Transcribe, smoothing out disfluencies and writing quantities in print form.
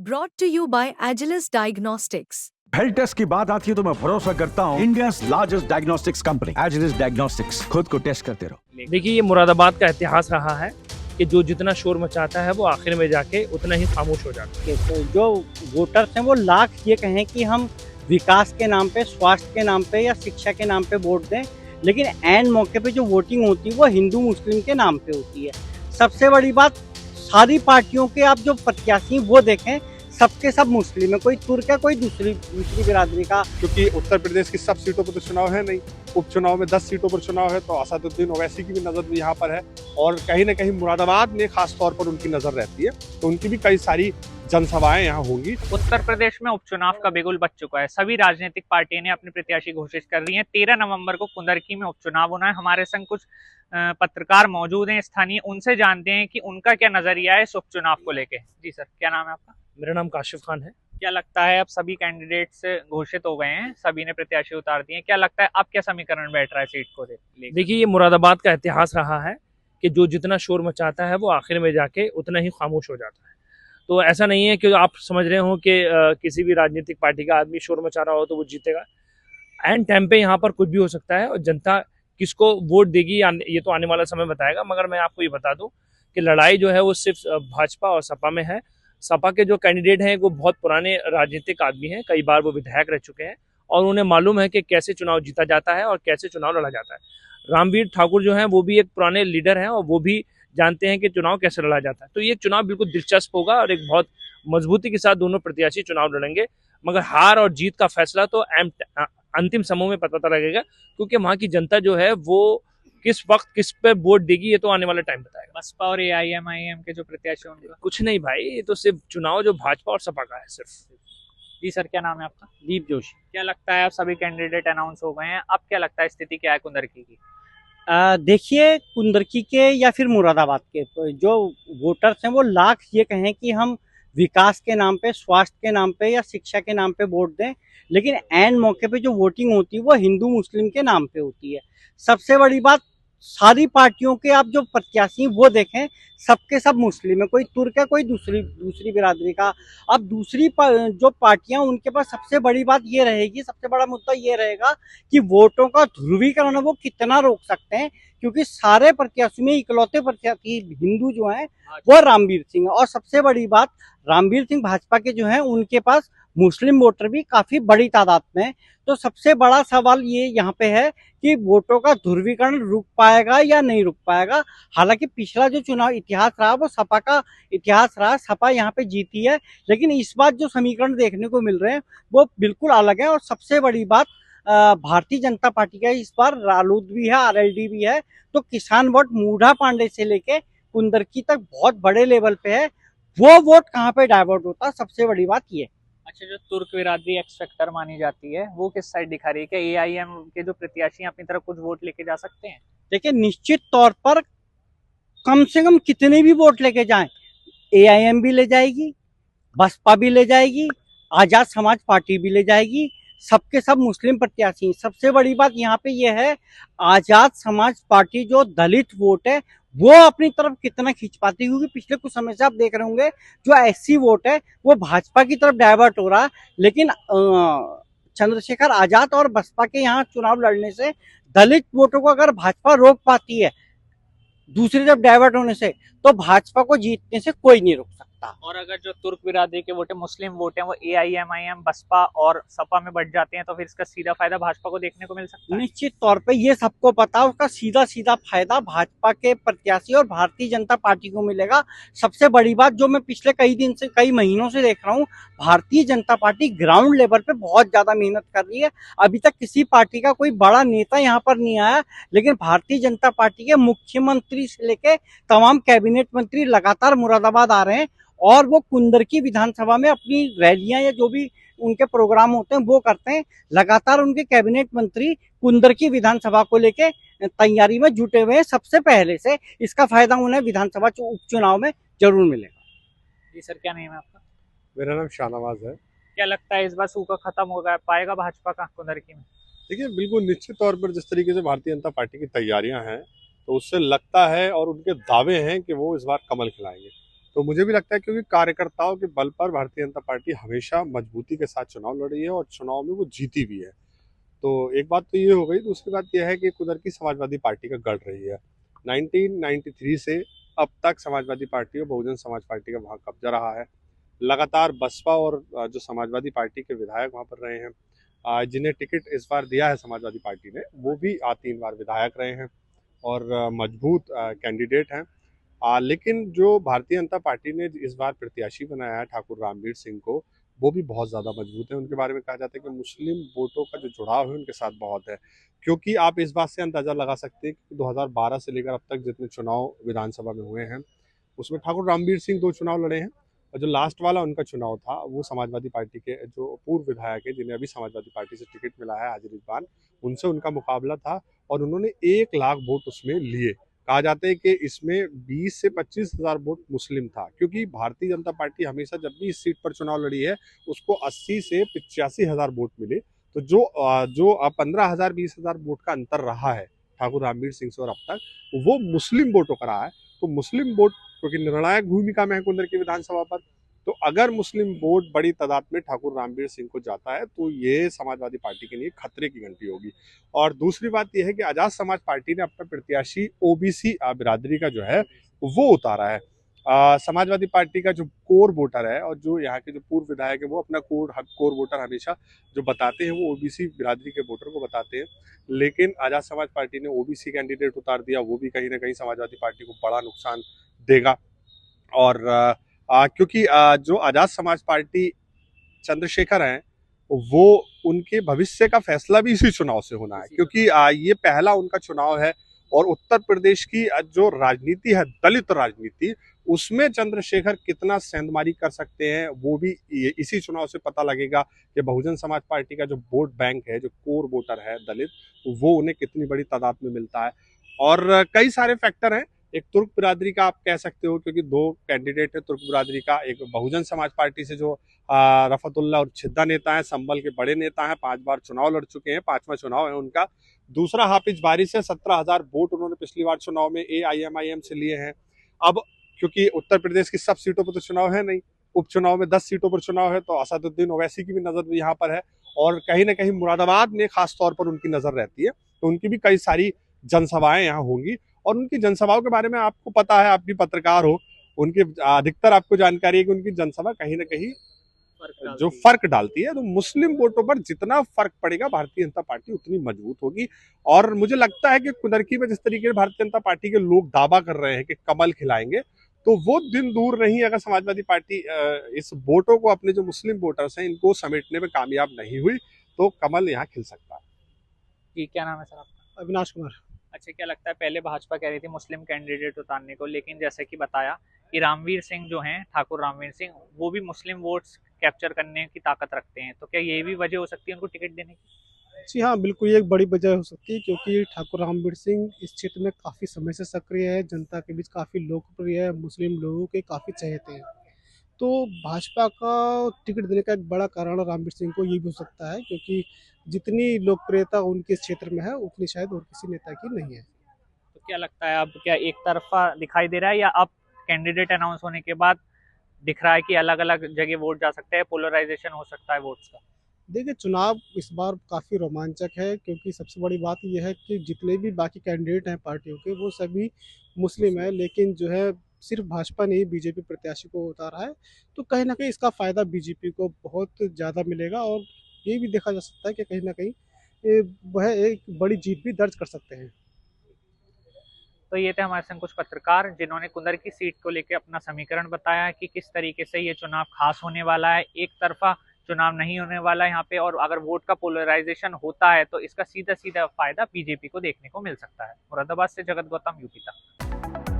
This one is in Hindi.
Brought to you by Agilus Diagnostics. Health test की बात आती है तो मैं भरोसा करता हूँ India's largest diagnostics company Agilus Diagnostics. खुद को टेस्ट करते रहो। देखिए, ये मुरादाबाद का इतिहास रहा है कि जो जितना शोर मचाता है वो आखिर में जाके उतना ही खामोश हो जाता है। तो जो वोटर्स हैं वो लाख ये कहें कि हम विकास के नाम पे, स्वास्थ्य के नाम पे या शिक्षा के नाम पे वोट दें, लेकिन ऐन मौके पे जो वोटिंग होती है वो हिंदू मुस्लिम के नाम पे होती है। सबसे बड़ी बात, सारी पार्टियों के आप जो प्रत्याशी वो देखें, सबके सब मुस्लिम है, कोई तुर्क है, कोई दूसरी बिरादरी का। क्योंकि उत्तर प्रदेश की सब सीटों पर तो चुनाव है नहीं, उपचुनाव में 10 सीटों पर चुनाव है, तो असदुद्दीन ओवैसी की भी नज़र यहाँ पर है और कहीं ना कहीं मुरादाबाद में खास तौर पर उनकी नज़र रहती है, तो उनकी भी कई सारी जनसभाएं यहाँ होंगी। उत्तर प्रदेश में उपचुनाव का बिगुल बज चुका है। सभी राजनीतिक पार्टियों ने अपने प्रत्याशी घोषित कर दी हैं। 13 नवंबर को कुंदरकी में उपचुनाव होना है। हमारे संग कुछ पत्रकार मौजूद हैं स्थानीय, उनसे जानते हैं कि उनका क्या नजरिया है इस उपचुनाव को लेके। जी सर, क्या नाम है आपका? मेरा नाम काशिफ खान है। क्या लगता है, अब सभी कैंडिडेट्स घोषित हो गए हैं, सभी ने प्रत्याशी उतार दिए हैं, क्या लगता है अब क्या समीकरण बैठ रहा है सीट को लेकर? देखिए, ये मुरादाबाद का इतिहास रहा है कि जो जितना शोर मचाता है वो आखिर में जाके उतना ही खामोश हो जाता है। तो ऐसा नहीं है कि आप समझ रहे हो कि किसी भी राजनीतिक पार्टी का आदमी शोर मचा रहा हो तो वो जीतेगा। एंड टाइम पे यहाँ पर कुछ भी हो सकता है और जनता किसको वोट देगी ये तो आने वाला समय बताएगा। मगर मैं आपको ये बता दूं कि लड़ाई जो है वो सिर्फ भाजपा और सपा में है। सपा के जो कैंडिडेट हैं वो बहुत पुराने राजनीतिक आदमी हैं, कई बार वो विधायक रह चुके हैं और उन्हें मालूम है कि कैसे चुनाव जीता जाता है और कैसे चुनाव लड़ा जाता है। रामवीर ठाकुर जो हैं वो भी एक पुराने लीडर हैं और वो भी जानते हैं कि चुनाव कैसे लड़ा जाता है। तो ये चुनाव बिल्कुल दिलचस्प होगा और एक बहुत मजबूती के साथ दोनों प्रत्याशी चुनाव लड़ेंगे। मगर हार और जीत का फैसला तो अंतिम समय में पता लगेगा, क्योंकि वहाँ की जनता जो है वो किस वक्त किस पे वोट देगी ये तो आने वाला टाइम बताएगा। बसपा और AIM के जो प्रत्याशी हैं उनका कुछ नहीं भाई, ये तो सिर्फ चुनाव जो भाजपा और सपा का है सिर्फ। जी सर, क्या नाम है आपका? दीप जोशी। क्या लगता है, अब सभी कैंडिडेट अनाउंस हो गए हैं, अब क्या लगता है स्थिति क्या है कुंदरकी की? देखिए, कुंदरकी के या फिर मुरादाबाद के तो जो वोटर्स हैं वो लाख ये कहें कि हम विकास के नाम पे, स्वास्थ्य के नाम पे या शिक्षा के नाम पे वोट दें, लेकिन ऐन मौके पे जो वोटिंग होती है वो हिंदू मुस्लिम के नाम पे होती है। सबसे बड़ी बात, सारी पार्टियों के आप जो प्रत्याशी वो देखें, सबके सब मुस्लिम है, कोई तुर्क है, कोई दूसरी बिरादरी का। अब जो पार्टियां, उनके पास सबसे बड़ी बात ये रहेगी, सबसे बड़ा मुद्दा ये रहेगा कि वोटों का ध्रुवीकरण वो कितना रोक सकते हैं, क्योंकि सारे प्रत्याशी में इकलौते प्रत्याशी हिंदू जो हैं वो रामवीर सिंह है। और सबसे बड़ी बात, रामवीर सिंह भाजपा के जो हैं उनके पास मुस्लिम वोटर भी काफी बड़ी तादाद में है। तो सबसे बड़ा सवाल ये यहाँ पे है कि वोटों का ध्रुवीकरण रुक पाएगा या नहीं रुक पाएगा। हालांकि पिछला जो चुनाव इतिहास रहा वो सपा का इतिहास रहा, सपा यहाँ पे जीती है, लेकिन इस बार जो समीकरण देखने को मिल रहे हैं वो बिल्कुल अलग है। और सबसे बड़ी बात, भारतीय जनता पार्टी का इस बार रालोद भी है, RLD भी है, तो किसान वोट मूढ़ा पांडे से लेके कुंदरकी तक बहुत बड़े लेवल पे है। वो वोट कहाँ पे डाइवर्ट होता है, सबसे बड़ी बात ये। अच्छा, जो तुर्क बिरादरी एक्स फैक्टर मानी जाती है वो किस साइड दिखा रही है? क्या AIM के जो प्रत्याशी अपनी तरफ कुछ वोट लेके जा सकते हैं? देखिए, निश्चित तौर पर कम से कम कितने भी वोट लेके जाएं, AIM भी ले जाएगी, बसपा भी ले जाएगी, आजाद समाज पार्टी भी ले जाएगी, सबके सब मुस्लिम प्रत्याशी। सबसे बड़ी बात यहाँ पे ये है, आजाद समाज पार्टी जो दलित वोट है वो अपनी तरफ कितना खींच पाती है, क्योंकि पिछले कुछ समय से आप देख रहे होंगे जो SC वोट है वो भाजपा की तरफ डाइवर्ट हो रहा है। लेकिन चंद्रशेखर आजाद और बसपा के यहाँ चुनाव लड़ने से दलित वोटों को अगर भाजपा रोक पाती है दूसरी तरफ डाइवर्ट होने से, तो भाजपा को जीतने से कोई नहीं रोक सकता। और अगर जो तुर्क बिरादरी के वोट है, मुस्लिम वोट है, वो AIM बसपा और सपा में बढ़ जाते हैं, तो फिर इसका सीधा फायदा भाजपा को देखने को मिल सकता है। निश्चित तौर पे ये सबको पता है, उसका सीधा फायदा भाजपा के प्रत्याशी और भारतीय जनता पार्टी को मिलेगा। सबसे बड़ी बात जो मैं पिछले कई महीनों से देख रहा हूँ, Bharatiya Janata party ground level पे बहुत ज्यादा मेहनत कर रही है। अभी तक किसी पार्टी का कोई बड़ा नेता यहाँ पर नहीं आया, लेकिन भारतीय जनता पार्टी के मुख्यमंत्री से लेके तमाम कैबिनेट मंत्री लगातार मुरादाबाद आ रहे हैं और वो कुंदरकी विधानसभा में अपनी रैलियां या जो भी उनके प्रोग्राम होते हैं वो करते हैं। लगातार उनके कैबिनेट मंत्री कुंदरकी विधानसभा को लेके तैयारी में जुटे हुए हैं सबसे पहले से। इसका फायदा उन्हें विधानसभा उपचुनाव में जरूर मिलेगा। जी सर, क्या नाम है आपका? मेरा नाम शाहनवाज है। क्या लगता है इस बार सूखा खत्म हो पाएगा भाजपा का कुंदरकी में? देखिए, बिल्कुल निश्चित तौर पर जिस तरीके से भारतीय जनता पार्टी की तैयारियां हैं, तो उससे लगता है और उनके दावे हैं कि वो इस बार कमल खिलाएंगे। तो मुझे भी लगता है क्योंकि कार्यकर्ताओं के बल पर भारतीय जनता पार्टी हमेशा मजबूती के साथ चुनाव लड़ रही है और चुनाव में वो जीती भी है। तो एक बात तो ये हो गई। दूसरी बात यह है कि कुदरती समाजवादी पार्टी का गढ़ रही है। 1993 से अब तक समाजवादी पार्टी और बहुजन समाज पार्टी का वहाँ कब्जा रहा है। लगातार बसपा और जो समाजवादी पार्टी के विधायक वहाँ पर रहे हैं, जिन्हें टिकट इस बार दिया है समाजवादी पार्टी ने, वो भी 3 बार विधायक रहे हैं और मजबूत कैंडिडेट हैं। लेकिन जो भारतीय जनता पार्टी ने इस बार प्रत्याशी बनाया है ठाकुर रामवीर सिंह को, वो भी बहुत ज़्यादा मजबूत है। उनके बारे में कहा जाता है कि मुस्लिम वोटों का जो जुड़ाव है उनके साथ बहुत है, क्योंकि आप इस बात से अंदाज़ा लगा सकते हैं कि 2012 से लेकर अब तक जितने चुनाव विधानसभा में हुए हैं उसमें ठाकुर रामवीर सिंह 2 चुनाव लड़े हैं और जो लास्ट वाला उनका चुनाव था वो समाजवादी पार्टी के जो पूर्व विधायक है, जिन्हें अभी समाजवादी पार्टी से टिकट मिला है हाजिर रिजवान, उनसे उनका मुकाबला था और उन्होंने 1 लाख वोट उसमें लिए। कहा जाता है कि इसमें 20 से 25 हज़ार वोट मुस्लिम था, क्योंकि भारतीय जनता पार्टी हमेशा जब भी इस सीट पर चुनाव लड़ी है उसको 80 से 85 हज़ार वोट मिले। तो जो 15,000 20 हज़ार वोट का अंतर रहा है ठाकुर रामवीर सिंह से और अब तक, वो मुस्लिम वोटों का रहा है। तो मुस्लिम वोट क्योंकि निर्णायक भूमिका में है कुंदर की विधानसभा पर, तो अगर मुस्लिम वोट बड़ी तादाद में ठाकुर रामवीर सिंह को जाता है तो ये समाजवादी पार्टी के लिए खतरे की घंटी होगी। और दूसरी बात यह है कि आजाद समाज पार्टी ने अपना प्रत्याशी ओबीसी बिरादरी का जो है वो उतारा है। समाजवादी पार्टी का जो कोर वोटर है और जो यहाँ के जो पूर्व विधायक है वो अपना कोर वोटर हमेशा जो बताते हैं वो ओबीसी बिरादरी के वोटर को बताते हैं, लेकिन आजाद समाज पार्टी ने ओबीसी कैंडिडेट उतार दिया। वो भी कहीं ना कहीं समाजवादी पार्टी को बड़ा नुकसान देगा। और क्योंकि जो आजाद समाज पार्टी चंद्रशेखर हैं वो उनके भविष्य का फैसला भी इसी चुनाव से होना है, क्योंकि ये पहला उनका चुनाव है और उत्तर प्रदेश की जो राजनीति है, दलित राजनीति, उसमें चंद्रशेखर कितना सेंधमारी कर सकते हैं वो भी इसी चुनाव से पता लगेगा कि बहुजन समाज पार्टी का जो वोट बैंक है, जो कोर वोटर है दलित, वो उन्हें कितनी बड़ी तादाद में मिलता है। और कई सारे फैक्टर हैं। एक तुर्क बिरादरी का आप कह सकते हो, क्योंकि 2 कैंडिडेट है तुर्क बिरादरी का। एक बहुजन समाज पार्टी से जो रफतुल्ला और छिद्दा नेता है, संबल के बड़े नेता हैं, 5 बार चुनाव लड़ चुके हैं, 5वां चुनाव है उनका। दूसरा हाफिज बारी से 17,000 वोट उन्होंने पिछली बार चुनाव में AIMIM से लिए हैं। अब क्योंकि उत्तर प्रदेश की सब सीटों पर तो चुनाव है नहीं, उपचुनाव में 10 सीटों पर चुनाव है, तो असदुद्दीन ओवैसी की भी नजर यहाँ पर है और कहीं ना कहीं मुरादाबाद में खास तौर पर उनकी नजर रहती है। तो उनकी भी कई सारी जनसभाएं यहाँ होंगी और उनकी जनसभाओं के बारे में आपको पता है, आप भी पत्रकार हो, उनके अधिकतर आपको जानकारी है कि उनकी जनसभा कहीं ना कहीं जो फर्क डालती है। तो मुस्लिम वोटों पर जितना फर्क पड़ेगा भारतीय जनता पार्टी उतनी मजबूत होगी। और मुझे लगता है कि कुंदरकी में जिस तरीके से भारतीय जनता पार्टी के लोग दावा कर रहे हैं कि कमल खिलाएंगे, तो वो दिन दूर नहीं अगर समाजवादी पार्टी इस वोटों को, अपने जो मुस्लिम वोटर्स हैं, इनको समेटने में कामयाब नहीं हुई तो कमल यहाँ खिल सकता है। जी, क्या नाम है सर आपका? अविनाश कुमार। अच्छा, क्या लगता है, पहले भाजपा कह रही थी मुस्लिम कैंडिडेट उतारने को, लेकिन जैसे कि बताया कि रामवीर सिंह जो हैं, ठाकुर रामवीर सिंह, वो भी मुस्लिम वोट्स कैप्चर करने की ताकत रखते हैं, तो क्या ये भी वजह हो सकती है उनको टिकट देने की? जी हाँ, बिल्कुल ये एक बड़ी वजह हो सकती है, क्योंकि ठाकुर रामवीर सिंह इस क्षेत्र में काफ़ी समय से सक्रिय है, जनता के बीच काफ़ी लोकप्रिय है, मुस्लिम लोगों के काफ़ी चहेते हैं। तो भाजपा का टिकट देने का एक बड़ा कारण रामवीर सिंह को ये भी हो सकता है, क्योंकि जितनी लोकप्रियता उनके क्षेत्र में है उतनी शायद और किसी नेता की नहीं है। तो क्या लगता है, अब क्या एक तरफा दिखाई दे रहा है या अब कैंडिडेट अनाउंस होने के बाद दिख रहा है कि अलग अलग जगह वोट जा सकते हैं, पोलराइजेशन हो सकता है वोट्स का? देखिए, चुनाव इस बार काफ़ी रोमांचक है, क्योंकि सबसे बड़ी बात यह है कि जितने भी बाकी कैंडिडेट हैं पार्टियों के, वो सभी मुस्लिम हैं, लेकिन जो है सिर्फ भाजपा ने ही बीजेपी प्रत्याशी को उतारा है। तो कहीं ना कहीं इसका फ़ायदा बीजेपी को बहुत ज़्यादा मिलेगा और ये भी देखा जा सकता है कि कहीं ना कहीं वह एक बड़ी जीत भी दर्ज कर सकते हैं। तो ये थे हमारे संग कुछ पत्रकार जिन्होंने कुंदर की सीट को लेकर अपना समीकरण बताया कि किस तरीके से ये चुनाव खास होने वाला है, एक तरफा चुनाव नहीं होने वाला है यहाँ पे, और अगर वोट का पोलराइजेशन होता है तो इसका सीधा सीधा फायदा बीजेपी को देखने को मिल सकता है। मुरादाबाद से जगत गौतम, यूपी तक।